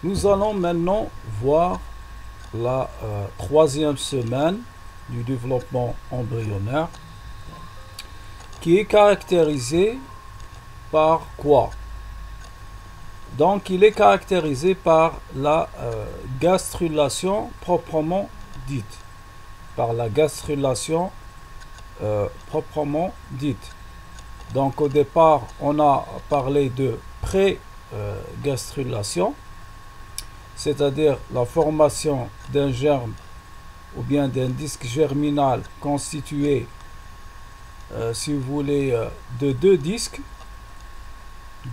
Nous allons maintenant voir la troisième semaine du développement embryonnaire qui est caractérisée par quoi? Donc il est caractérisé par la gastrulation proprement dite. Par la gastrulation proprement dite. Donc au départ, on a parlé de pré-gastrulation, c'est-à-dire la formation d'un germe ou bien d'un disque germinal constitué, si vous voulez, de deux disques,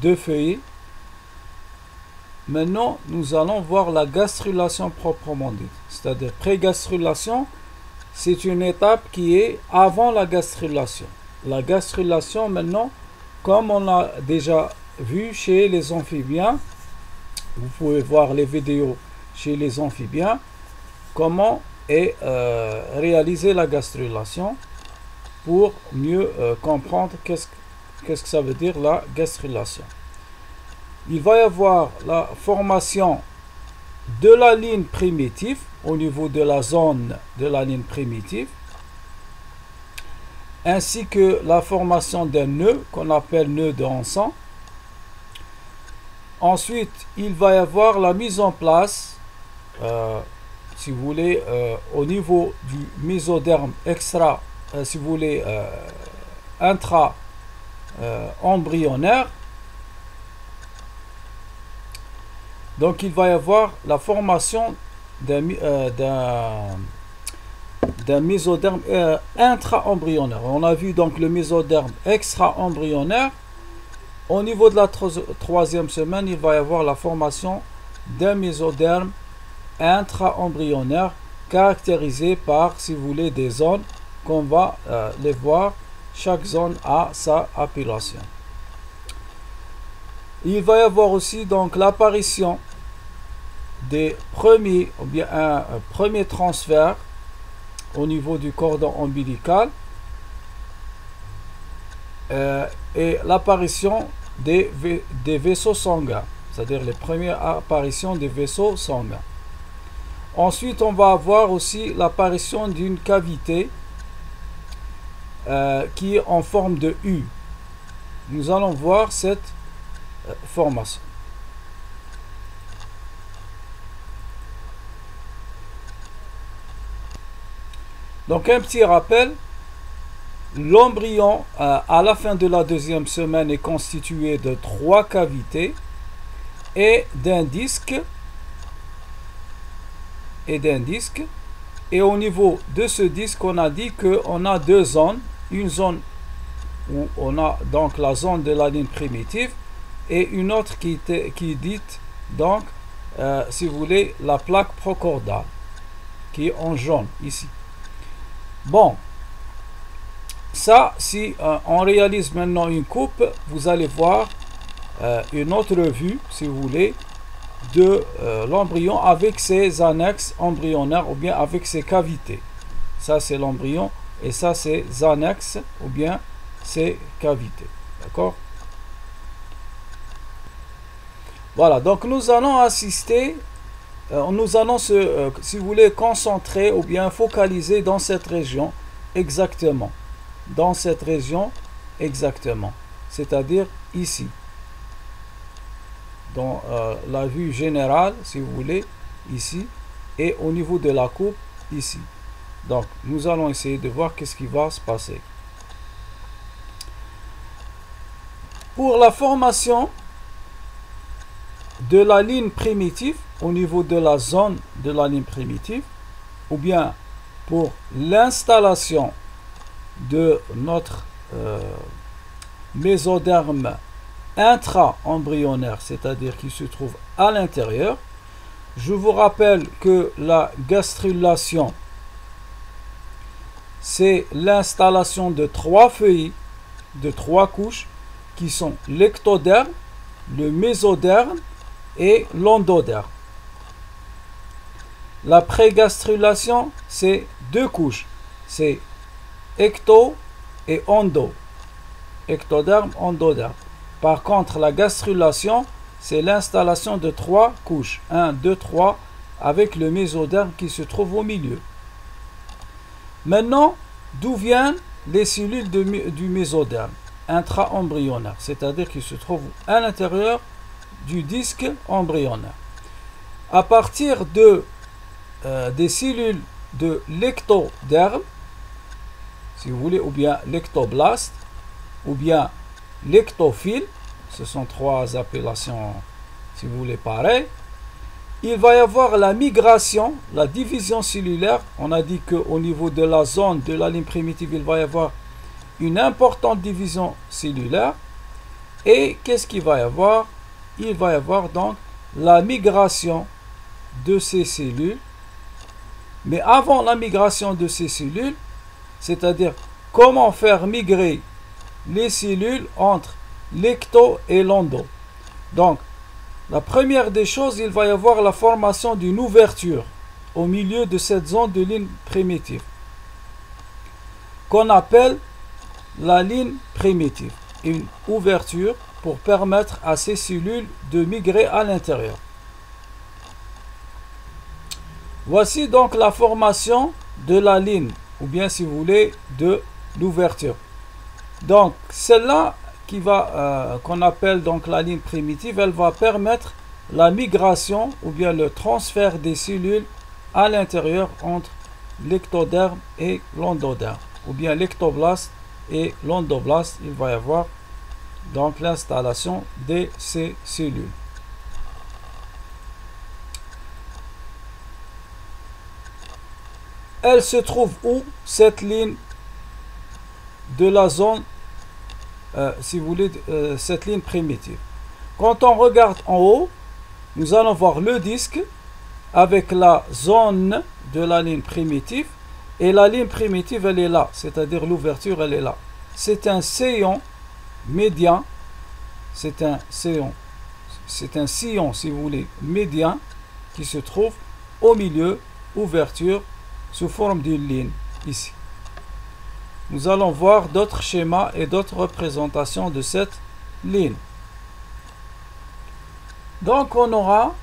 deux feuillets. Maintenant, nous allons voir la gastrulation proprement dite, c'est-à-dire pré-gastrulation. C'est une étape qui est avant la gastrulation. La gastrulation, maintenant, comme on l'a déjà vu chez les amphibiens, vous pouvez voir les vidéos chez les amphibiens, comment est réalisée la gastrulation pour mieux comprendre qu'est-ce que ça veut dire la gastrulation. Il va y avoir la formation de la ligne primitive au niveau de la zone de la ligne primitive, ainsi que la formation d'un nœud qu'on appelle nœud de Hansen. Ensuite, il va y avoir la mise en place, si vous voulez, au niveau du mésoderme extra, si vous voulez, intra-embryonnaire. Donc, il va y avoir la formation d'un mésoderme intra-embryonnaire. On a vu donc le mésoderme extra-embryonnaire. Au niveau de la troisième semaine, il va y avoir la formation d'un mésoderme intra-embryonnaire caractérisé par, si vous voulez, des zones qu'on va les voir. Chaque zone a sa appellation. Il va y avoir aussi donc l'apparition des premiers, ou bien un premier transfert au niveau du cordon ombilical et l'apparition des vaisseaux sanguins, c'est-à-dire les premières apparitions des vaisseaux sanguins. Ensuite, on va avoir aussi l'apparition d'une cavité qui est en forme de U. Nous allons voir cette formation. Donc un petit rappel, l'embryon à la fin de la deuxième semaine est constitué de 3 cavités et d'un disque. Et au niveau de ce disque, on a dit qu'on a deux zones. Une zone où on a donc la zone de la ligne primitive et une autre qui est dite donc, si vous voulez, la plaque procordale, qui est en jaune ici. Bon, ça, si on réalise maintenant une coupe, vous allez voir une autre vue, si vous voulez, de l'embryon avec ses annexes embryonnaires ou bien avec ses cavités. Ça, c'est l'embryon et ça, c'est ses annexes ou bien ses cavités. D'accord? Voilà, donc nous allons assister, nous allons si vous voulez, concentrer ou bien focaliser dans cette région exactement. Dans cette région exactement. C'est-à-dire ici. Dans la vue générale, si vous voulez, ici. Et au niveau de la coupe, ici. Donc, nous allons essayer de voir qu'est-ce qui va se passer. Pour la formation de la ligne primitive, au niveau de la zone de la ligne primitive, ou bien pour l'installation de notre mésoderme intra-embryonnaire, c'est-à-dire qui se trouve à l'intérieur, je vous rappelle que la gastrulation, c'est l'installation de 3 feuilles, de 3 couches, qui sont l'ectoderme, le mésoderme et l'endoderme. La prégastrulation, c'est 2 couches. C'est ecto et endo. Ectoderme, endoderme. Par contre, la gastrulation, c'est l'installation de 3 couches. 1, 2, 3, avec le mésoderme qui se trouve au milieu. Maintenant, d'où viennent les cellules du mésoderme intra-embryonnaire, c'est-à-dire qui se trouvent à l'intérieur du disque embryonnaire. À partir des cellules de l'ectoderme, si vous voulez, ou bien l'ectoblaste, ou bien l'ectophile, ce sont 3 appellations, si vous voulez, pareilles, il va y avoir la migration, la division cellulaire. On a dit qu'au niveau de la zone de la ligne primitive, il va y avoir une importante division cellulaire. Et qu'est-ce qu'il va y avoir? Il va y avoir donc la migration de ces cellules. Mais avant la migration de ces cellules, c'est-à-dire comment faire migrer les cellules entre l'ecto et l'endo. Donc, la première des choses, il va y avoir la formation d'une ouverture au milieu de cette zone de ligne primitive, qu'on appelle la ligne primitive. Une ouverture pour permettre à ces cellules de migrer à l'intérieur. Voici donc la formation de la ligne, ou bien si vous voulez, de l'ouverture. Donc, celle-là qu'on appelle donc la ligne primitive, elle va permettre la migration ou bien le transfert des cellules à l'intérieur entre l'ectoderme et l'endoderme, ou bien l'ectoblaste et l'endoblaste. Il va y avoir donc l'installation de ces cellules. Elle se trouve où, cette ligne de la zone, si vous voulez, cette ligne primitive? Quand on regarde en haut, nous allons voir le disque avec la zone de la ligne primitive, et la ligne primitive, elle est là, c'est-à-dire l'ouverture, elle est là. C'est un sillon médian, c'est un sillon, si vous voulez, médian, qui se trouve au milieu, ouverture, sous forme d'une ligne, ici. Nous allons voir d'autres schémas et d'autres représentations de cette ligne. Donc on aura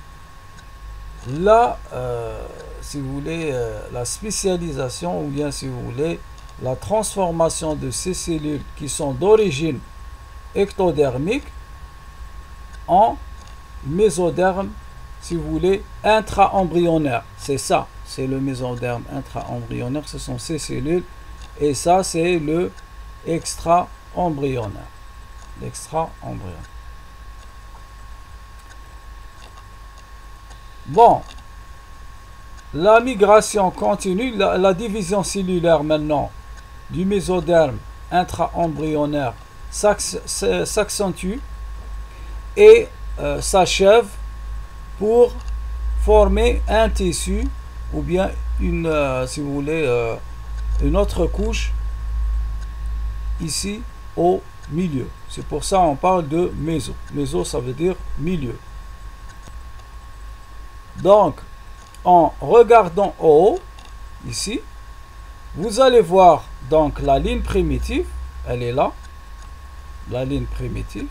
là, si vous voulez, la spécialisation, ou bien si vous voulez, la transformation de ces cellules qui sont d'origine ectodermique en mésoderme, si vous voulez, intra-embryonnaire. C'est ça, c'est le mésoderme intra-embryonnaire, ce sont ces cellules. Et ça, c'est le extra-embryonnaire. L'extra-embryonnaire. Bon. La migration continue. La division cellulaire maintenant du mésoderme intra-embryonnaire s'accentue et s'achève pour former un tissu ou bien si vous voulez, une autre couche ici au milieu. C'est pour ça qu'on parle de méso. Méso, ça veut dire milieu. Donc, en regardant en haut, ici, vous allez voir donc la ligne primitive. Elle est là. La ligne primitive.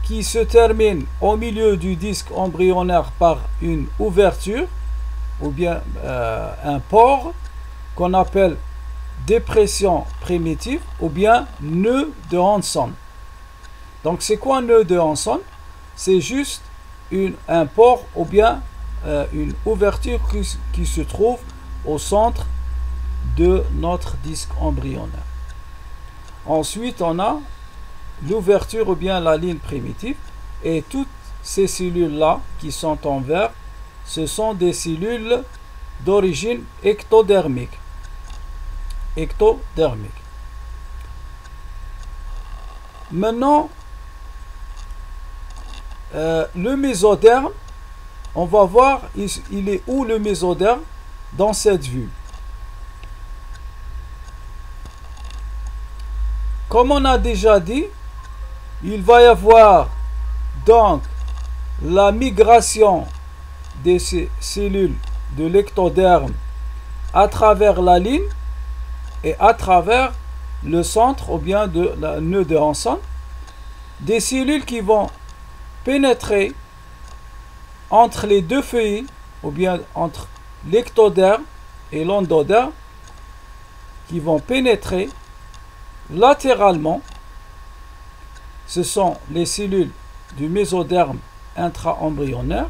Qui se termine au milieu du disque embryonnaire par une ouverture ou bien un pore qu'on appelle dépression primitive ou bien nœud de Hansen. Donc c'est quoi un nœud de Hansen? C'est juste un pore ou bien une ouverture qui se trouve au centre de notre disque embryonnaire. Ensuite on a l'ouverture ou bien la ligne primitive, et toutes ces cellules là qui sont en vert, ce sont des cellules d'origine ectodermique. Maintenant, le mésoderme, on va voir il est où le mésoderme dans cette vue. Comme on a déjà dit, il va y avoir donc la migration des cellules de l'ectoderme à travers la ligne et à travers le centre ou bien de la nœud de Hansen. des cellules qui vont pénétrer entre les deux feuilles, ou bien entre l'ectoderme et l'endoderme, qui vont pénétrer latéralement. Ce sont les cellules du mésoderme intra-embryonnaire.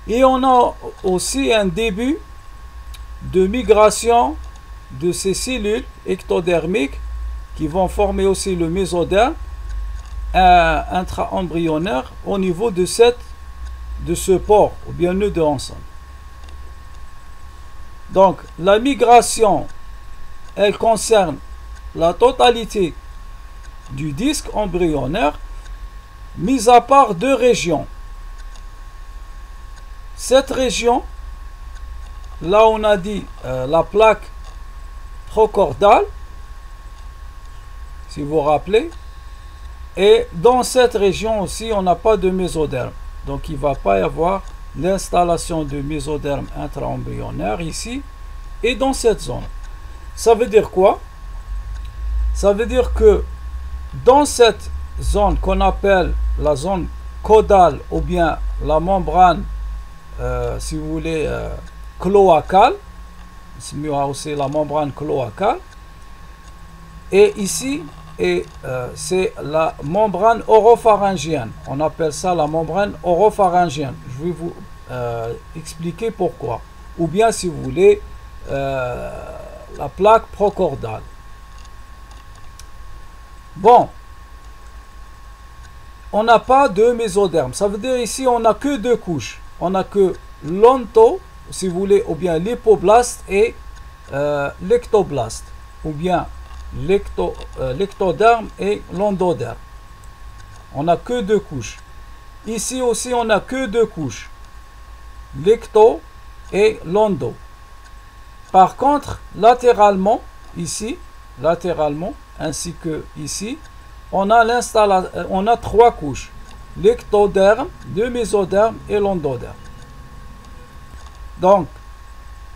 Et on a aussi un début de migration de ces cellules ectodermiques qui vont former aussi le mésoderme intra-embryonnaire au niveau de ce pore ou bien nœud de Hansen. Donc la migration, elle concerne la totalité du disque embryonnaire, mis à part deux régions. Cette région, là on a dit la plaque procordale, si vous vous rappelez, et dans cette région aussi on n'a pas de mésoderme, donc il ne va pas y avoir l'installation de mésoderme intra-embryonnaire ici et dans cette zone. Ça veut dire quoi? Ça veut dire que dans cette zone qu'on appelle la zone caudale ou bien la membrane, si vous voulez, cloacale, c'est mieux aussi la membrane cloacale, et ici c'est la membrane oropharyngienne. On appelle ça la membrane oropharyngienne. Je vais vous expliquer pourquoi. Ou bien, si vous voulez, la plaque procordale. Bon, on n'a pas de mésoderme. Ça veut dire ici on n'a que deux couches. On n'a que l'onto, si vous voulez, ou bien l'hypoblaste et l'ectoblaste, ou bien l'ectoderme et l'endoderme. On n'a que deux couches. Ici aussi on n'a que deux couches, l'ecto et l'endo. Par contre, latéralement, ici, latéralement, ainsi que ici, on a trois couches, l'ectoderme, le mésoderme et l'endoderme. Donc,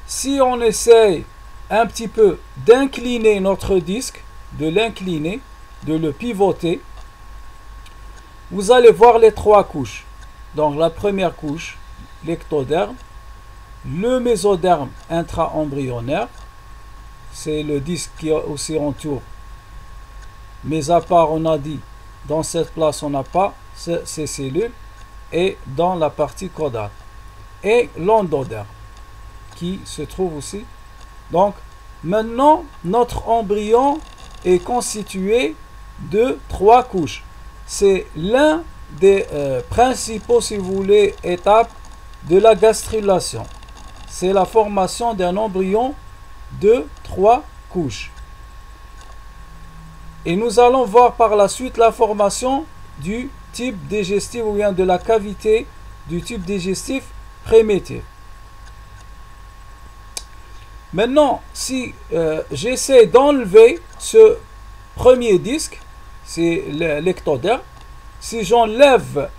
si on essaye un petit peu d'incliner notre disque, de l'incliner, de le pivoter, vous allez voir les trois couches. Donc la première couche, l'ectoderme, le mésoderme intra-embryonnaire, c'est le disque qui aussi entoure. Mais à part, on a dit, dans cette place, on n'a pas ces cellules, et dans la partie caudale. Et l'endoderme, qui se trouve aussi. Donc, maintenant, notre embryon est constitué de trois couches. C'est l'un des principaux, si vous voulez, étapes de la gastrulation. C'est la formation d'un embryon de trois couches. Et nous allons voir par la suite la formation du type digestif ou bien de la cavité du type digestif primitif. Maintenant, si j'essaie d'enlever ce premier disque, c'est l'ectoderme, si j'enlève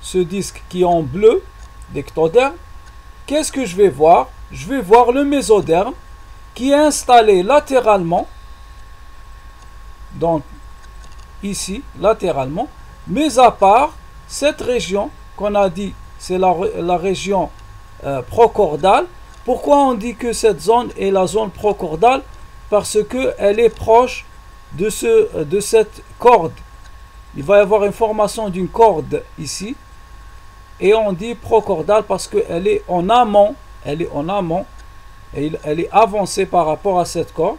ce disque qui est en bleu, l'ectoderme, qu'est-ce que je vais voir? Je vais voir le mésoderme qui est installé latéralement, donc ici, latéralement, mais à part cette région qu'on a dit, c'est la région procordale. Pourquoi on dit que cette zone est la zone procordale? Parce qu'elle est proche de cette corde. Il va y avoir une formation d'une corde ici. Et on dit procordale parce qu'elle est en amont. Elle est en amont. Et elle est avancée par rapport à cette corde.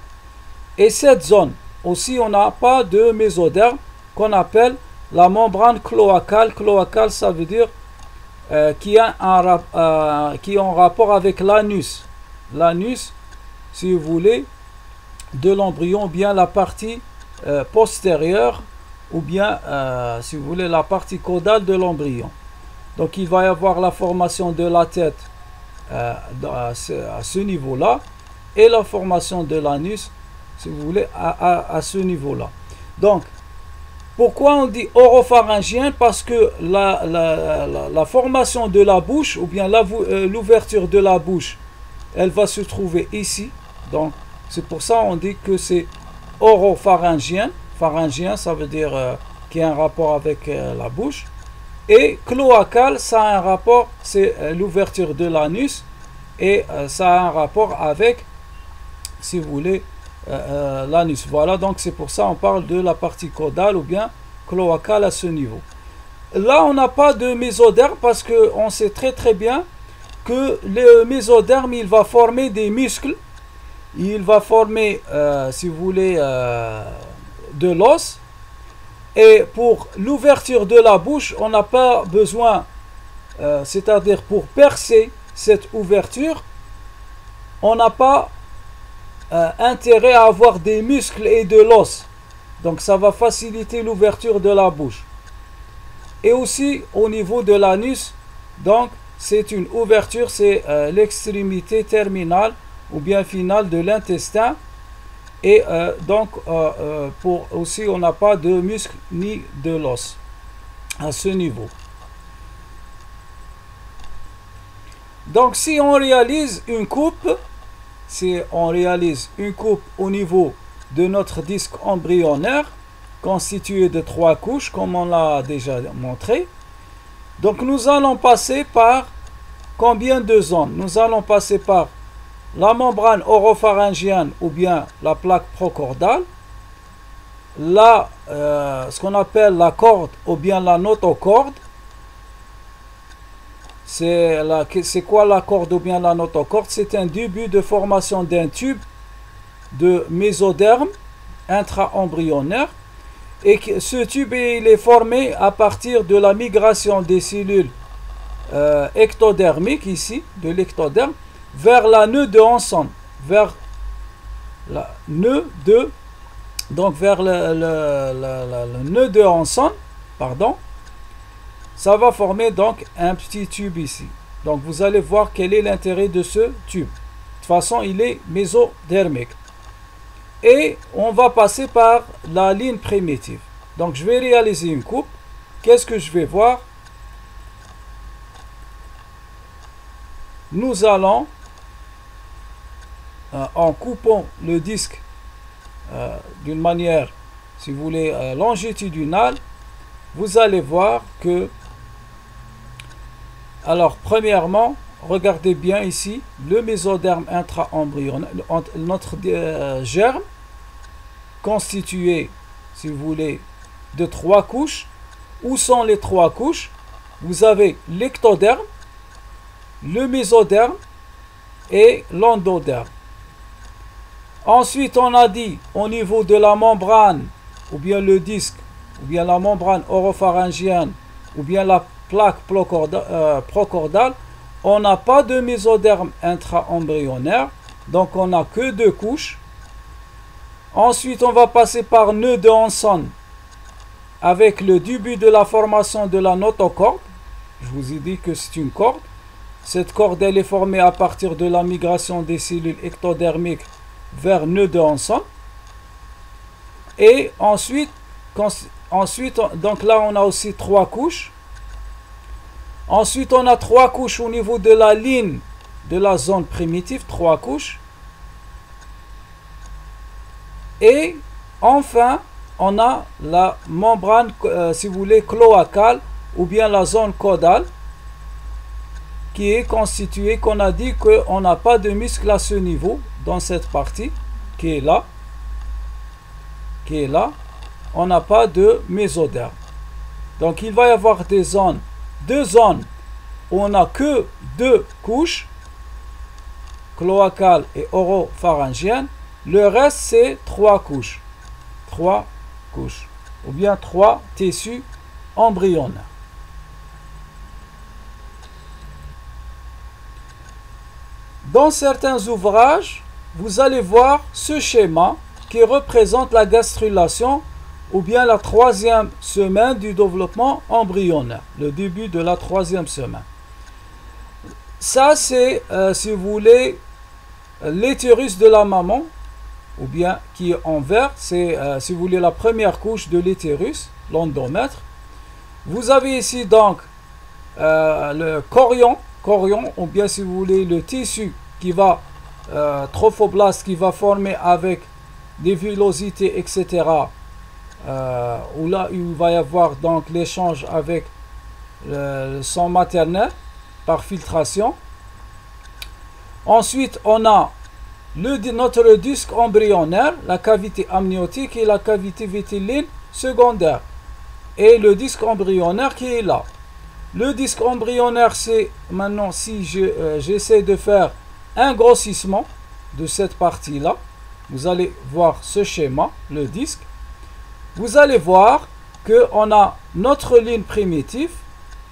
Et cette zone, aussi, on n'a pas de mésoderme qu'on appelle la membrane cloacale. Cloacale, ça veut dire qui est en rapport avec l'anus. L'anus, si vous voulez, de l'embryon, bien la partie postérieure, ou bien, si vous voulez, la partie caudale de l'embryon. Donc, il va y avoir la formation de la tête à ce niveau-là, et la formation de l'anus, si vous voulez, à ce niveau-là. Donc, pourquoi on dit oropharyngien? Parce que la formation de la bouche, ou bien l'ouverture de la bouche, elle va se trouver ici. Donc, c'est pour ça qu'on dit que c'est oropharyngien, pharyngien, ça veut dire qui a un rapport avec la bouche. Et cloacal, ça a un rapport, c'est l'ouverture de l'anus, et ça a un rapport avec, si vous voulez, l'anus. Voilà, donc c'est pour ça on parle de la partie caudale ou bien cloacale à ce niveau. Là, on n'a pas de mésoderme parce qu'on sait très très bien que le mésoderme, il va former des muscles, il va former, si vous voulez, de l'os. Et pour l'ouverture de la bouche, on n'a pas besoin, c'est-à-dire pour percer cette ouverture, on n'a pas intérêt à avoir des muscles et de l'os. Donc ça va faciliter l'ouverture de la bouche. Et aussi au niveau de l'anus, donc c'est une ouverture, c'est l'extrémité terminale ou bien finale de l'intestin. Et donc, pour aussi, on n'a pas de muscle ni de l'os à ce niveau. Donc, si on réalise une coupe au niveau de notre disque embryonnaire, constitué de 3 couches, comme on l'a déjà montré, donc nous allons passer par combien de zones? Nous allons passer par la membrane oropharyngienne ou bien la plaque procordale, ce qu'on appelle la corde ou bien la notocorde. C'est quoi la corde ou bien la notocorde? C'est un début de formation d'un tube de mésoderme intra-embryonnaire, et ce tube il est formé à partir de la migration des cellules ectodermiques ici, de l'ectoderme, vers la nœud de Hansen, vers la nœud de, donc vers le nœud de Hansen, pardon, ça va former donc un petit tube ici. Donc vous allez voir quel est l'intérêt de ce tube. De toute façon, il est mésodermique. Et on va passer par la ligne primitive. Donc je vais réaliser une coupe. Qu'est-ce que je vais voir? Nous allons, en coupant le disque d'une manière, si vous voulez, longitudinale, vous allez voir que, alors premièrement, regardez bien ici, le mésoderme intra-embryonnaire, notre germe, constitué, si vous voulez, de 3 couches. Où sont les 3 couches? Vous avez l'ectoderme, le mésoderme et l'endoderme. Ensuite, on a dit au niveau de la membrane, ou bien le disque, ou bien la membrane oropharyngienne, ou bien la plaque procordale, on n'a pas de mésoderme intra-embryonnaire, donc on n'a que 2 couches. Ensuite, on va passer par nœud de Hansen avec le début de la formation de la notocorde. Je vous ai dit que c'est une corde. Cette corde, elle est formée à partir de la migration des cellules ectodermiques vers nœud de Hansen. Et ensuite, donc là, on a aussi 3 couches. Ensuite, on a 3 couches au niveau de la ligne de la zone primitive, 3 couches. Et enfin, on a la membrane, si vous voulez, cloacale, ou bien la zone caudale, qui est constituée, qu'on a dit qu'on n'a pas de muscle à ce niveau, dans cette partie, qui est là, on n'a pas de mésoderme. Donc il va y avoir deux zones où on n'a que 2 couches, cloacale et oropharyngienne. Le reste, c'est 3 couches. 3 couches. Ou bien 3 tissus embryonnaires. Dans certains ouvrages, vous allez voir ce schéma qui représente la gastrulation ou bien la 3e semaine du développement embryonnaire, le début de la 3e semaine. Ça, c'est, si vous voulez, l'utérus de la maman, ou bien qui est en vert, c'est, si vous voulez, la première couche de l'utérus, l'endomètre. Vous avez ici donc le chorion, ou bien si vous voulez le tissu qui va, trophoblaste, qui va former avec des villosités, etc., où là il va y avoir donc l'échange avec le sang maternel par filtration. Ensuite, on a notre disque embryonnaire, la cavité amniotique et la cavité vitelline secondaire. Et le disque embryonnaire qui est là. Le disque embryonnaire, c'est maintenant, si j'essaie de faire un grossissement de cette partie-là, vous allez voir ce schéma, le disque. Vous allez voir qu'on a notre ligne primitive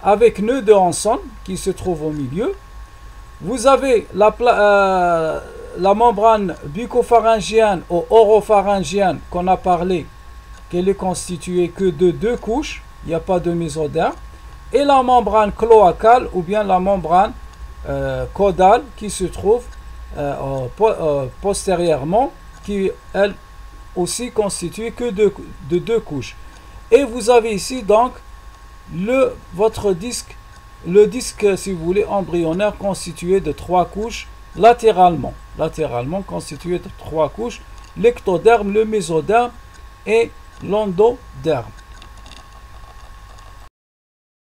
avec nœud de Hansen qui se trouve au milieu. Vous avez la membrane bucopharyngienne ou oropharyngienne qu'on a parlé, qu'elle est constituée que de 2 couches, il n'y a pas de mésoderme, et la membrane cloacale ou bien la membrane caudale qui se trouve postérieurement, qui elle aussi constituée que de 2 couches. Et vous avez ici donc votre disque, le disque, si vous voulez, embryonnaire constitué de 3 couches latéralement constitué de 3 couches, l'ectoderme, le mésoderme et l'endoderme.